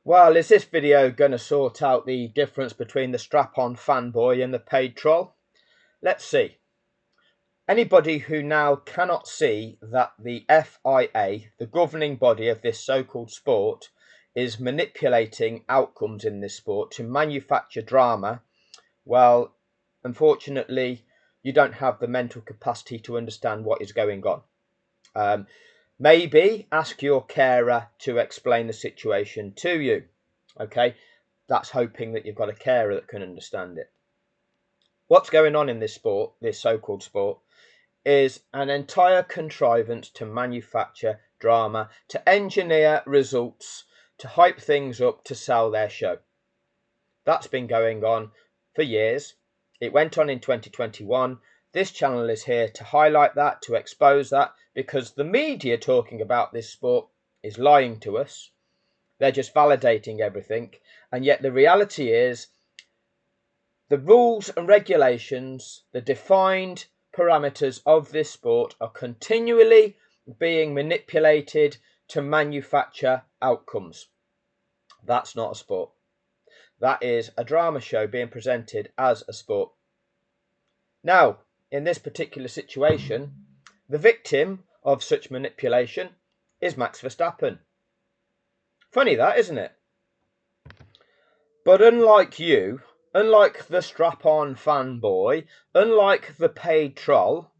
Well, is this video going to sort out the difference between the strap-on fanboy and the paid troll? Let's see. Anybody who now cannot see that the FIA, the governing body of this so-called sport, is manipulating outcomes in this sport to manufacture drama, well, unfortunately, you don't have the mental capacity to understand what is going on. Maybe ask your carer to explain the situation to you. Okay, that's hoping that you've got a carer that can understand it. What's going on in this sport, this so-called sport, is an entire contrivance to manufacture drama, to engineer results, to hype things up, to sell their show. That's been going on for years. It went on in 2021. This channel is here to highlight that, to expose that, because the media talking about this sport is lying to us. They're just validating everything. And yet the reality is the rules and regulations, the defined parameters of this sport are continually being manipulated to manufacture outcomes. That's not a sport. That is a drama show being presented as a sport. Now, in this particular situation, the victim of such manipulation is Max Verstappen. Funny that, isn't it? But unlike you, unlike the strap-on fanboy, unlike the paid troll,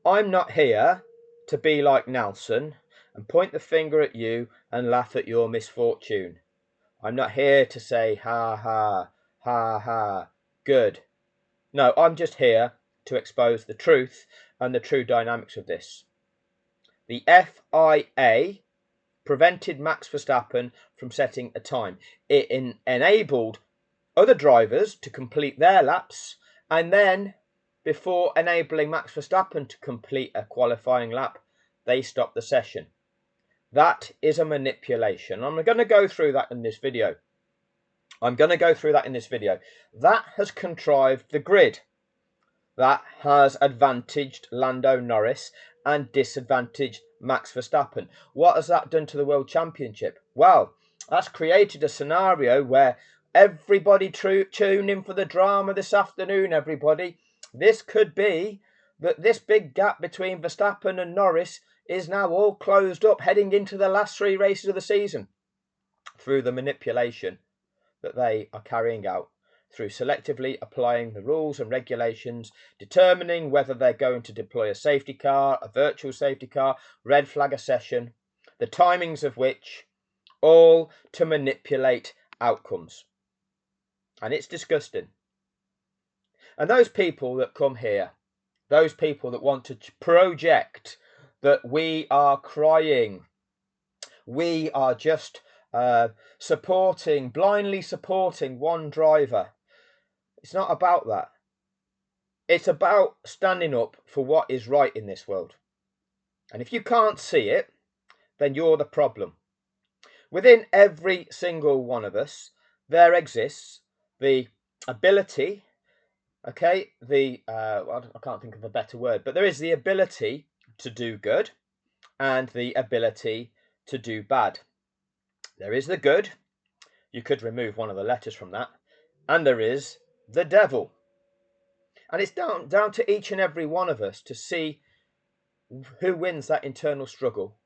I'm not here to be like Nelson and point the finger at you and laugh at your misfortune. I'm not here to say ha ha, ha ha, good. No, I'm just here to expose the truth and the true dynamics of this. The FIA prevented Max Verstappen from setting a time. It enabled other drivers to complete their laps, and then before enabling Max Verstappen to complete a qualifying lap, they stopped the session. That is a manipulation. I'm going to go through that in this video. That has contrived the grid. That has advantaged Lando Norris and disadvantaged Max Verstappen. What has that done to the World Championship? Well, that's created a scenario where everybody tune in for the drama this afternoon, everybody. This could be that this big gap between Verstappen and Norris is now all closed up heading into the last 3 races of the season through the manipulation that they are carrying out, through selectively applying the rules and regulations, determining whether they're going to deploy a safety car, a virtual safety car, red flag a session, the timings of which, all to manipulate outcomes. And it's disgusting. And those people that come here, those people that want to project that we are crying, we are just blindly supporting one driver. It's not about that. It's about standing up for what is right in this world. And if you can't see it, then you're the problem. Within every single one of us, there exists the ability, I can't think of a better word, but there is the ability to do good and the ability to do bad. There is the good. You could remove one of the letters from that. And there is the devil. And it's down to each and every one of us to see who wins that internal struggle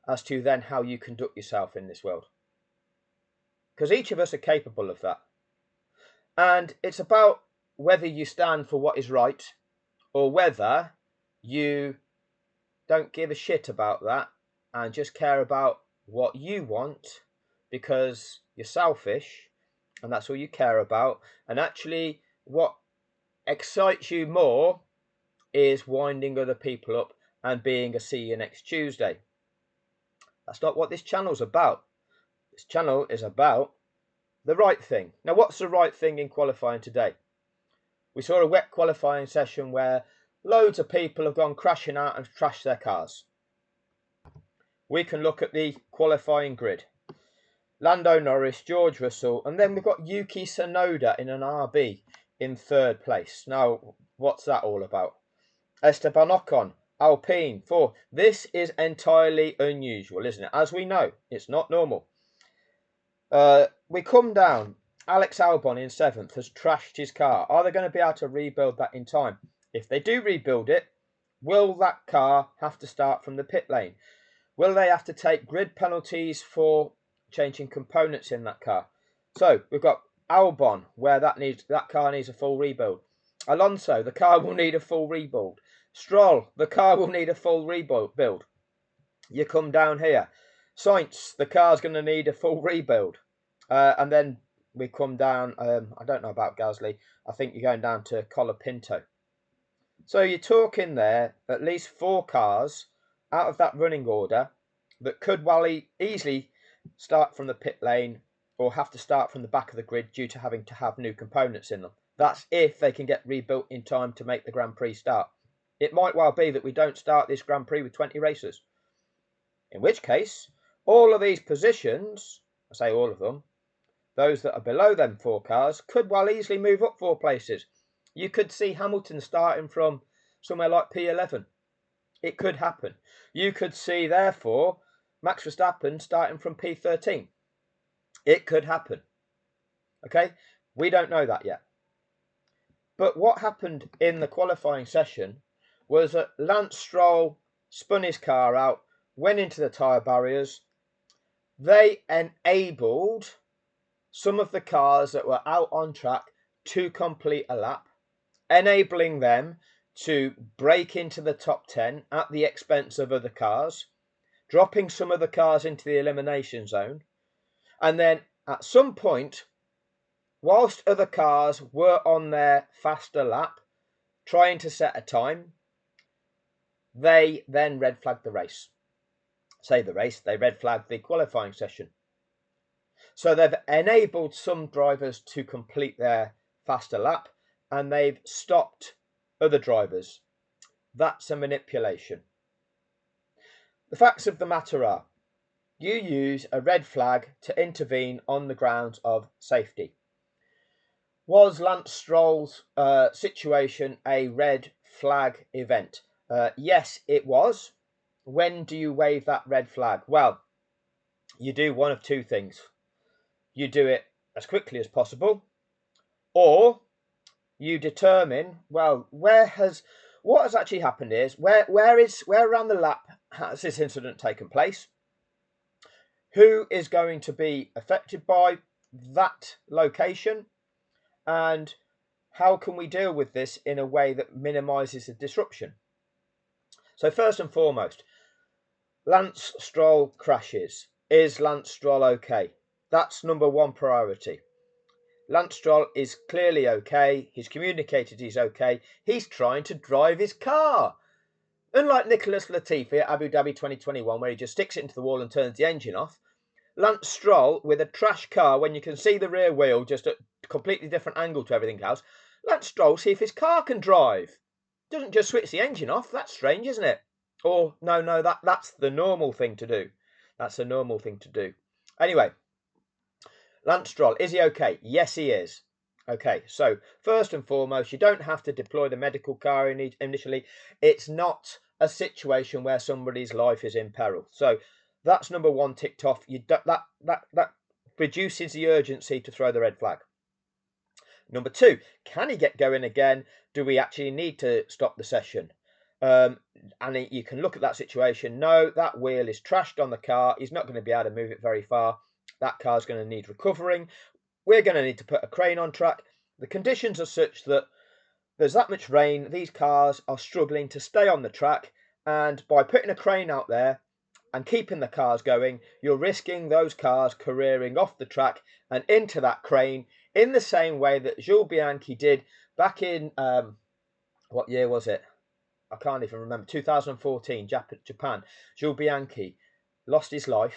as to then how you conduct yourself in this world. Because each of us are capable of that. And it's about whether you stand for what is right or whether you don't give a shit about that and just care about what you want because you're selfish and that's all you care about. And actually what excites you more is winding other people up and being a see you next Tuesday. That's not what this channel's about. This channel is about the right thing. Now, what's the right thing in qualifying today? We saw a wet qualifying session where loads of people have gone crashing out and trashed their cars. We can look at the qualifying grid. Lando Norris, George Russell, and then we've got Yuki Tsunoda in an RB in 3rd place. Now, what's that all about? Esteban Ocon, Alpine, 4. This is entirely unusual, isn't it? As we know, it's not normal. We come down. Alex Albon in 7th has trashed his car. Are they going to be able to rebuild that in time? If they do rebuild it, will that car have to start from the pit lane? Will they have to take grid penalties for changing components in that car? So we've got Albon, where that car needs a full rebuild. Alonso, the car will need a full rebuild. Stroll, the car will need a full rebuild. You come down here. Sainz, the car's going to need a full rebuild. And then we come down, I don't know about Gasly. I think you're going down to Colapinto. So you're talking there at least 4 cars out of that running order that could well easily start from the pit lane or have to start from the back of the grid due to having to have new components in them. That's if they can get rebuilt in time to make the Grand Prix start. It might well be that we don't start this Grand Prix with 20 racers. In which case, all of these positions, I say all of them, those that are below them 4 cars, could well easily move up 4 places. You could see Hamilton starting from somewhere like P11. It could happen. You could see, therefore, Max Verstappen starting from P13. It could happen. Okay? We don't know that yet. But what happened in the qualifying session was that Lance Stroll spun his car out, went into the tyre barriers. They enabled some of the cars that were out on track to complete a lap, enabling them to break into the top 10 at the expense of other cars, dropping some of the cars into the elimination zone. And then at some point, whilst other cars were on their faster lap, trying to set a time, they then red flagged the race. They red flagged the qualifying session. So they've enabled some drivers to complete their faster lap and they've stopped other drivers. That's a manipulation. The facts of the matter are, you use a red flag to intervene on the grounds of safety. Was Lance Stroll's situation a red flag event? Yes, it was. When do you wave that red flag? Well, you do one of 2 things. You do it as quickly as possible, or you determine, well, what has actually happened is, where around the lap has this incident taken place? Who is going to be affected by that location? And how can we deal with this in a way that minimises the disruption? So first and foremost, Lance Stroll crashes. Is Lance Stroll okay? That's number 1 priority. Lance Stroll is clearly okay. He's communicated he's okay. He's trying to drive his car. Unlike Nicholas Latifi at Abu Dhabi 2021, where he just sticks it into the wall and turns the engine off, Lance Stroll, with a trash car, when you can see the rear wheel just at a completely different angle to everything else, Lance Stroll, see if his car can drive. Doesn't just switch the engine off. That's strange, isn't it? Or, no, that's the normal thing to do. That's a normal thing to do. Anyway, Lance Stroll, is he okay? Yes, he is. Okay, so first and foremost, you don't have to deploy the medical car initially. It's not a situation where somebody's life is in peril. So that's number 1 ticked off. That reduces the urgency to throw the red flag. Number 2, can he get going again? Do we actually need to stop the session? And you can look at that situation. No, that wheel is trashed on the car. He's not going to be able to move it very far. That car's going to need recovering. We're going to need to put a crane on track. The conditions are such that there's that much rain. These cars are struggling to stay on the track. And by putting a crane out there and keeping the cars going, you're risking those cars careering off the track and into that crane in the same way that Jules Bianchi did back in, what year was it? I can't even remember. 2014, Japan. Jules Bianchi lost his life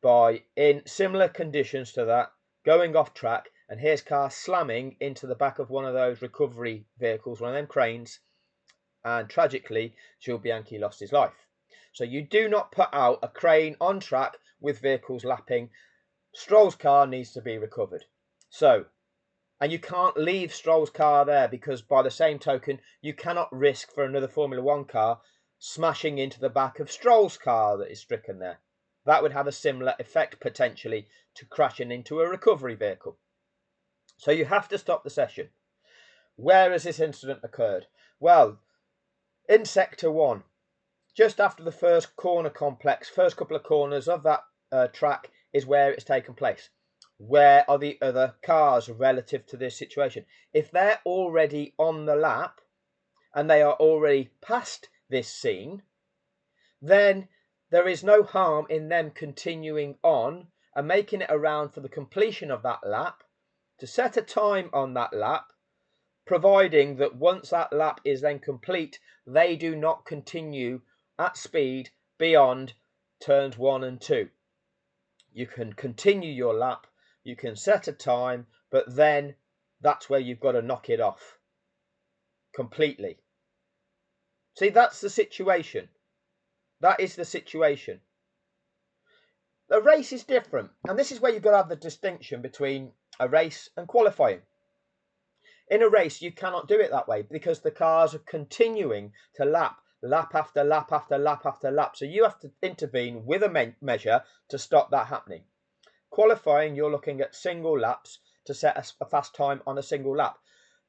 by, in similar conditions to that, going off track, and his car slamming into the back of one of those recovery vehicles, one of them cranes, and tragically, Jules Bianchi lost his life. So you do not put out a crane on track with vehicles lapping. Stroll's car needs to be recovered. So, and you can't leave Stroll's car there, because by the same token, you cannot risk for another Formula One car smashing into the back of Stroll's car that is stricken there. that would have a similar effect potentially to crashing into a recovery vehicle. So you have to stop the session. Where has this incident occurred? Well, in sector 1, just after the first corner complex, first couple of corners of that track is where it's taken place. Where are the other cars relative to this situation? If they're already on the lap and they are already past this scene, then there is no harm in them continuing on and making it around for the completion of that lap, to set a time on that lap, providing that once that lap is then complete, they do not continue at speed beyond turns 1 and 2. You can continue your lap, you can set a time, but then that's where you've got to knock it off completely. See, that's the situation. That is the situation. The race is different, and this is where you've got to have the distinction between a race and qualifying. In a race, you cannot do it that way because the cars are continuing to lap after lap after lap after lap. So you have to intervene with a measure to stop that happening. Qualifying, you're looking at single laps to set a fast time on a single lap.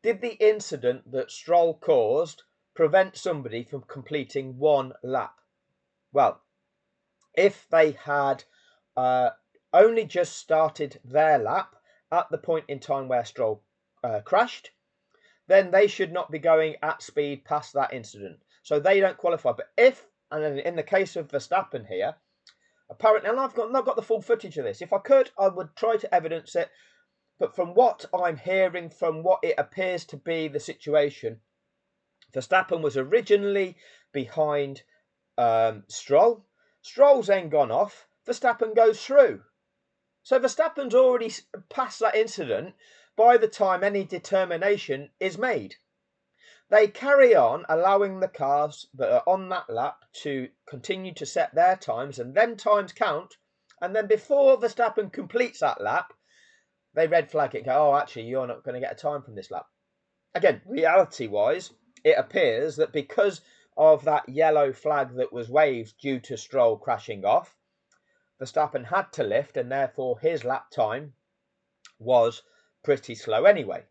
Did the incident that Stroll caused prevent somebody from completing one lap? Well, if they had only just started their lap at the point in time where Stroll crashed, then they should not be going at speed past that incident. So they don't qualify. But if, and in the case of Verstappen here, apparently, and I've not got the full footage of this. If I could, I would try to evidence it. But from what I'm hearing, from what it appears to be the situation, Verstappen was originally behind Stroll. Stroll's then gone off. Verstappen goes through. So Verstappen's already past that incident by the time any determination is made. They carry on allowing the cars that are on that lap to continue to set their times, and them times count. And then before Verstappen completes that lap, they red flag it and go, oh, actually, you're not going to get a time from this lap. Again, reality-wise, it appears that because of that yellow flag that was waved due to Stroll crashing off, Verstappen had to lift, and therefore his lap time was pretty slow anyway.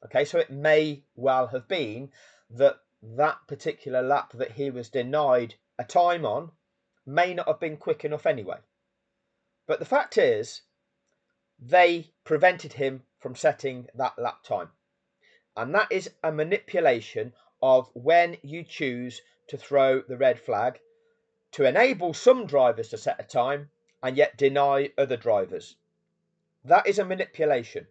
Okay, so it may well have been that that particular lap that he was denied a time on may not have been quick enough anyway. But the fact is, they prevented him from setting that lap time. And that is a manipulation of when you choose to throw the red flag to enable some drivers to set a time and yet deny other drivers. That is a manipulation.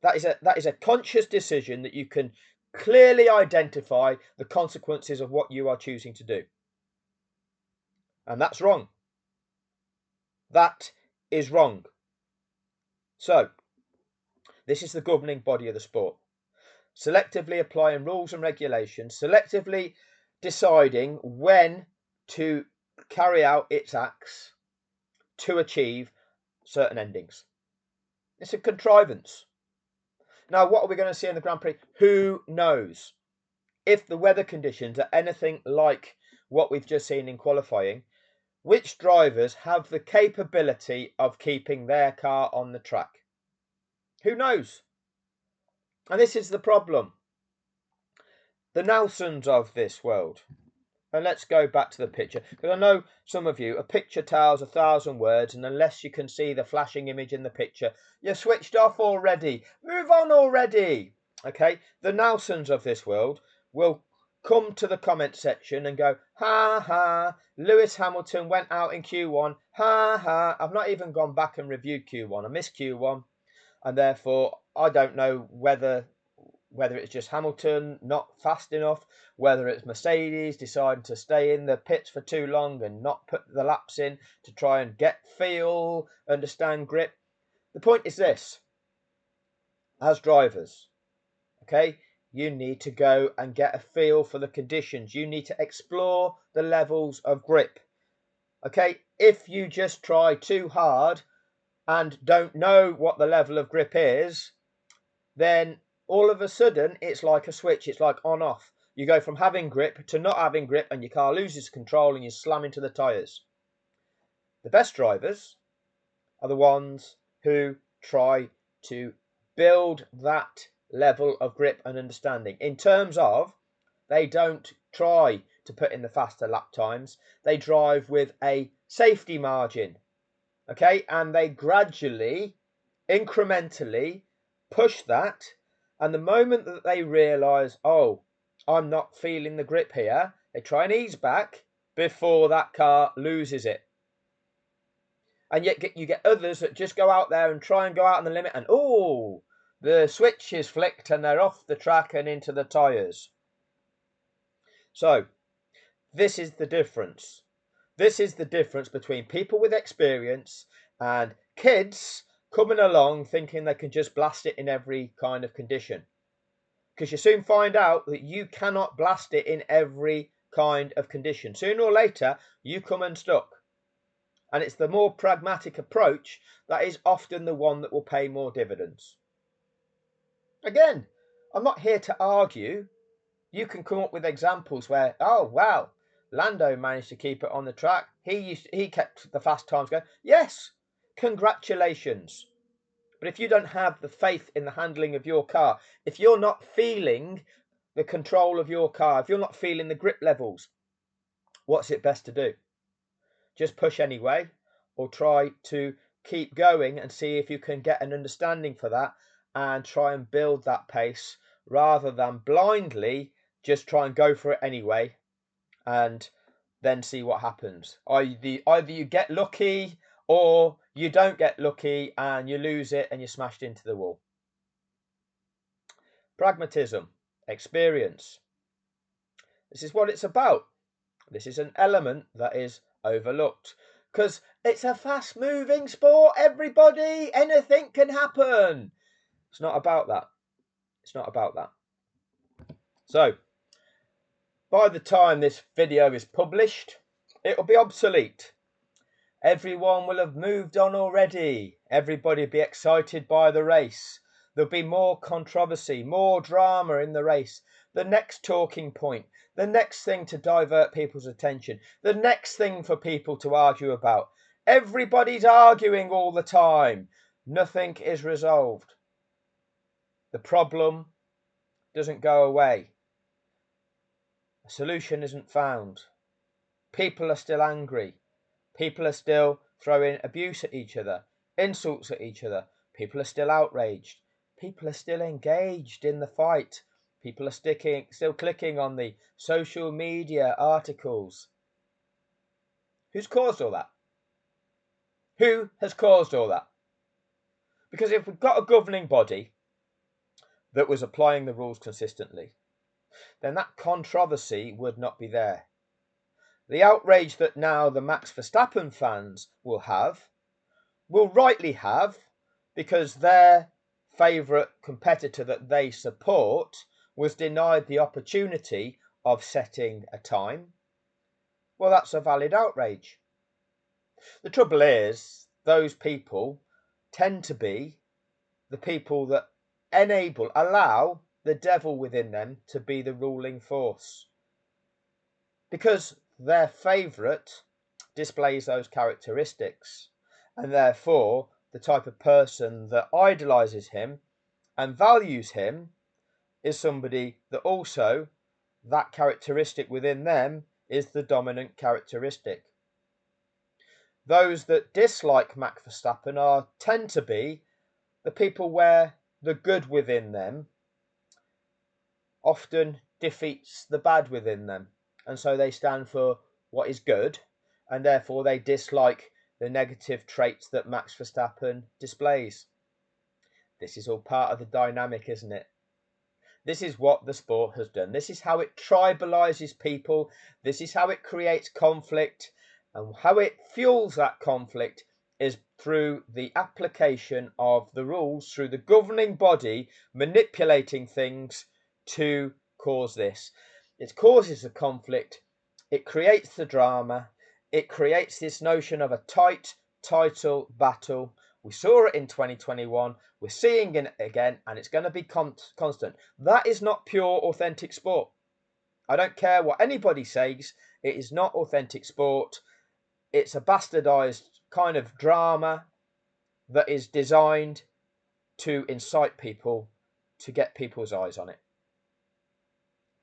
That is a conscious decision that you can clearly identify the consequences of what you are choosing to do. And that's wrong. That is wrong. So, this is the governing body of the sport. Selectively applying rules and regulations, selectively deciding when to carry out its acts to achieve certain endings. It's a contrivance. Now, what are we going to see in the Grand Prix? Who knows? If the weather conditions are anything like what we've just seen in qualifying, which drivers have the capability of keeping their car on the track? Who knows? And this is the problem. The Nelsons of this world. And let's go back to the picture, because I know some of you, a picture tells 1,000 words, and unless you can see the flashing image in the picture, you're switched off already. Move on already. Okay, the Nelsons of this world will come to the comment section and go, ha ha, Lewis Hamilton went out in Q1, ha ha. I've not even gone back and reviewed Q1. I missed Q1, and therefore I don't know whether it's just Hamilton not fast enough, whether it's Mercedes deciding to stay in the pits for too long and not put the laps in to try and get feel, understand grip. The point is this: as drivers, okay, you need to go and get a feel for the conditions. You need to explore the levels of grip. Okay, if you just try too hard and don't know what the level of grip is, then all of a sudden it's like a switch. It's like on off. You go from having grip to not having grip, and your car loses control and you slam into the tyres. The best drivers are the ones who try to build that level of grip and understanding in terms of they don't try to put in the faster lap times. They drive with a safety margin, okay, and they gradually, incrementally push that. And the moment that they realize, oh, I'm not feeling the grip here, they try and ease back before that car loses it. And yet you get others that just go out there and try and go out on the limit, and oh, the switch is flicked and they're off the track and into the tyres. So this is the difference. This is the difference between people with experience and kids coming along thinking they can just blast it in every kind of condition. Because you soon find out that you cannot blast it in every kind of condition. Sooner or later, you come unstuck. And it's the more pragmatic approach that is often the one that will pay more dividends. Again, I'm not here to argue. You can come up with examples where, oh, wow, Lando managed to keep it on the track. He kept the fast times going. Yes, congratulations. But if you don't have the faith in the handling of your car, if you're not feeling the control of your car, if you're not feeling the grip levels, what's it best to do? Just push anyway, or try to keep going and see if you can get an understanding for that and try and build that pace rather than blindly just try and go for it anyway and then see what happens. Either you get lucky or you don't get lucky and you lose it and you're smashed into the wall. Pragmatism, experience. This is what it's about. This is an element that is overlooked because it's a fast moving sport. Everybody, anything can happen. It's not about that. It's not about that. So by the time this video is published, it'll be obsolete. Everyone will have moved on already. Everybody will be excited by the race. There'll be more controversy, more drama in the race. The next talking point, the next thing to divert people's attention, the next thing for people to argue about. Everybody's arguing all the time. Nothing is resolved. The problem doesn't go away. A solution isn't found. People are still angry. People are still throwing abuse at each other, insults at each other. People are still outraged. People are still engaged in the fight. People are still clicking on the social media articles. Who's caused all that? Who has caused all that? Because if we've got a governing body that was applying the rules consistently, then that controversy would not be there. The outrage that now the Max Verstappen fans will rightly have, because their favourite competitor that they support was denied the opportunity of setting a time. Well, that's a valid outrage. The trouble is, those people tend to be the people that allow the devil within them to be the ruling force. Because their favourite displays those characteristics, and therefore the type of person that idolises him and values him is somebody that also, that characteristic within them is the dominant characteristic. Those that dislike Max Verstappen tend to be the people where the good within them often defeats the bad within them, and so they stand for what is good, and therefore they dislike the negative traits that Max Verstappen displays. This is all part of the dynamic, isn't it? This is what the sport has done. This is how it tribalizes people. This is how it creates conflict, and how it fuels that conflict is through the application of the rules, through the governing body manipulating things to cause this. It causes the conflict. It creates the drama. It creates this notion of a tight title battle. We saw it in 2021. We're seeing it again, and it's going to be constant. That is not pure, authentic sport. I don't care what anybody says. It is not authentic sport. It's a bastardized kind of drama that is designed to incite people, to get people's eyes on it.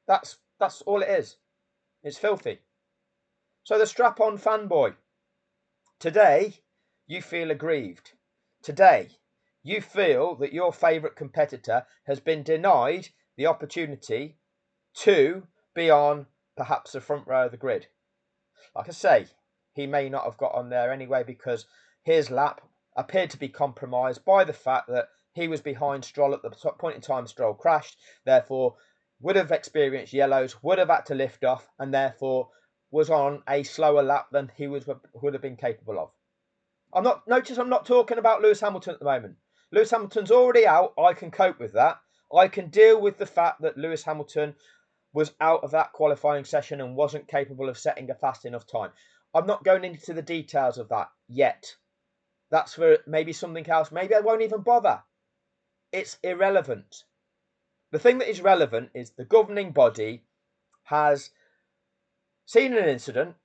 That's all it is. It's filthy. So the strap-on fanboy. Today, you feel aggrieved. Today, you feel that your favourite competitor has been denied the opportunity to be on perhaps the front row of the grid. Like I say, he may not have got on there anyway because his lap appeared to be compromised by the fact that he was behind Stroll at the point in time Stroll crashed, therefore would have experienced yellows, would have had to lift off, and therefore was on a slower lap than he would have been capable of. I'm not talking about Lewis Hamilton at the moment. Lewis Hamilton's already out. I can cope with that. I can deal with the fact that Lewis Hamilton was out of that qualifying session and wasn't capable of setting a fast enough time. I'm not going into the details of that yet. That's for maybe something else. Maybe I won't even bother. It's irrelevant. The thing that is relevant is the governing body has seen an incident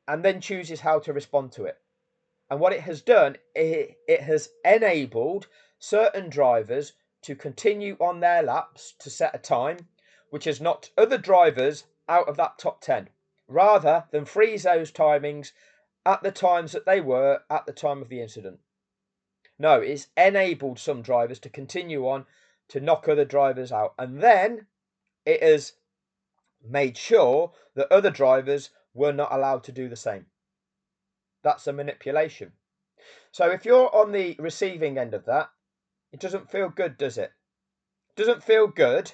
and then chooses how to respond to it. And what it has done, it has enabled certain drivers to continue on their laps to set a time, which has knocked other drivers out of that top 10, rather than freeze those timings at the times that they were at the time of the incident. No, it's enabled some drivers to continue on to knock other drivers out. And then it has made sure that other drivers were not allowed to do the same. That's a manipulation. So if you're on the receiving end of that, it doesn't feel good, does it? It doesn't feel good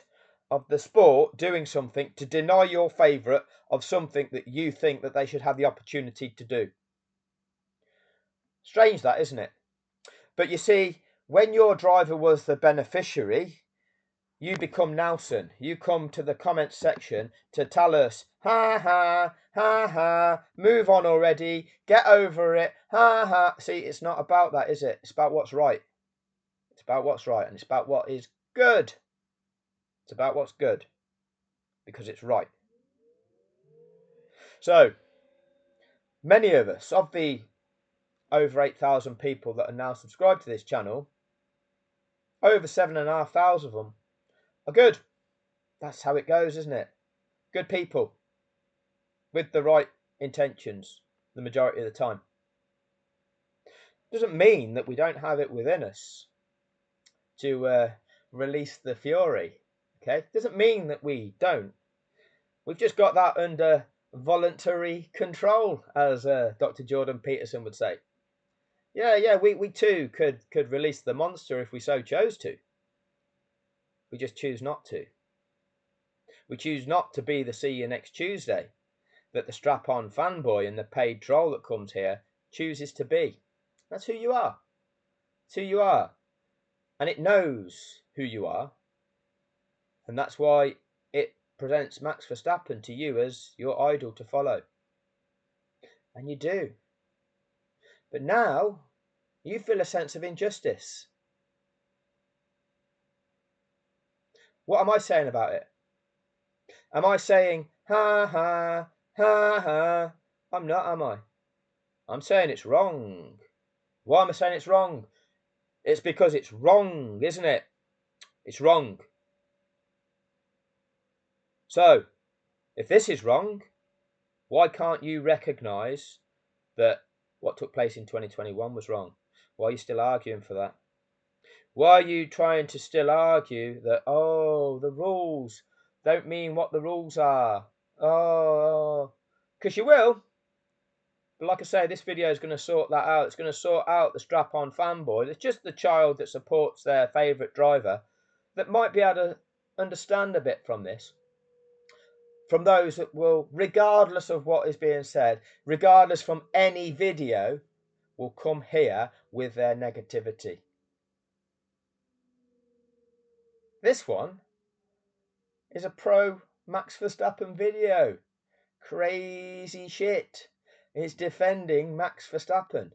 of the sport doing something to deny your favourite of something that you think that they should have the opportunity to do. Strange that, isn't it? But you see, when your driver was the beneficiary, you become Nelson. You come to the comments section to tell us, ha ha, ha ha, move on already, get over it, ha ha. See, it's not about that, is it? It's about what's right. It's about what's right, and it's about what is good. It's about what's good, because it's right. So, many of us, of the over 8,000 people that are now subscribed to this channel, over 7,500 of them are good. That's how it goes, isn't it? Good people with the right intentions the majority of the time. Doesn't mean that we don't have it within us to release the fury. Okay, doesn't mean that we don't. We've just got that under voluntary control, as Dr. Jordan Peterson would say. Yeah, we too could release the monster if we so chose to. We just choose not to. We choose not to be the see you next Tuesday that the strap-on fanboy and the paid troll that comes here chooses to be. That's who you are. It's who you are. And it knows who you are. And that's why it presents Max Verstappen to you as your idol to follow. And you do. But now you feel a sense of injustice. What am I saying about it? Am I saying, ha ha, ha ha? I'm not, am I? I'm saying it's wrong. Why am I saying it's wrong? It's because it's wrong, isn't it? It's wrong. So, if this is wrong, why can't you recognise that what took place in 2021 was wrong? Why are you still arguing for that? Why are you trying to still argue that, oh, the rules don't mean what the rules are? Oh, because you will. But like I say, this video is going to sort that out. It's going to sort out the strap-on fanboy. It's just the child that supports their favourite driver that might be able to understand a bit from this. From those that will, regardless of what is being said, regardless from any video, will come here with their negativity. This one is a pro Max Verstappen video. Crazy shit. It's defending Max Verstappen.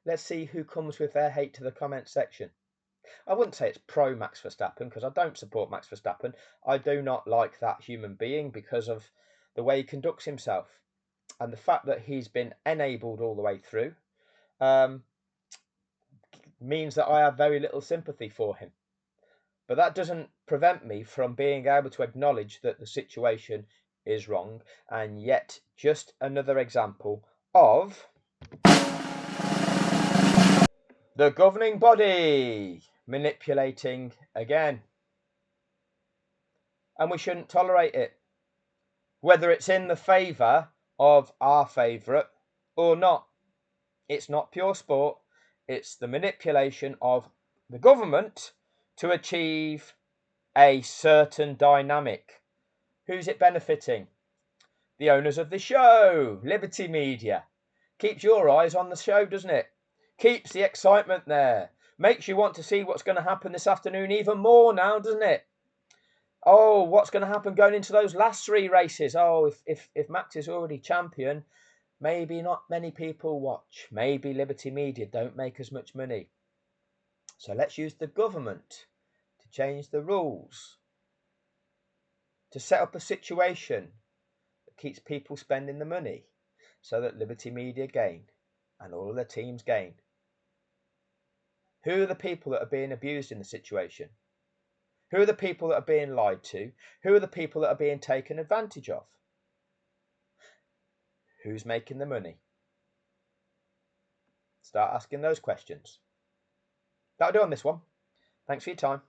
Let's see who comes with their hate to the comment section. I wouldn't say it's pro Max Verstappen because I don't support Max Verstappen. I do not like that human being because of the way he conducts himself and the fact that he's been enabled all the way through. means that I have very little sympathy for him. But that doesn't prevent me from being able to acknowledge that the situation is wrong. And yet, just another example of the governing body manipulating again. And we shouldn't tolerate it, whether it's in the favour of our favourite or not. It's not pure sport. It's the manipulation of the government to achieve a certain dynamic. Who's it benefiting? The owners of the show, Liberty Media. Keeps your eyes on the show, doesn't it? Keeps the excitement there. Makes you want to see what's going to happen this afternoon even more now, doesn't it? Oh, what's going to happen going into those last 3 races? Oh, if Max is already champion, maybe not many people watch. Maybe Liberty Media don't make as much money. So let's use the government to change the rules, to set up a situation that keeps people spending the money so that Liberty Media gain and all of the teams gain. Who are the people that are being abused in the situation? Who are the people that are being lied to? Who are the people that are being taken advantage of? Who's making the money? Start asking those questions. That'll do on this one. Thanks for your time.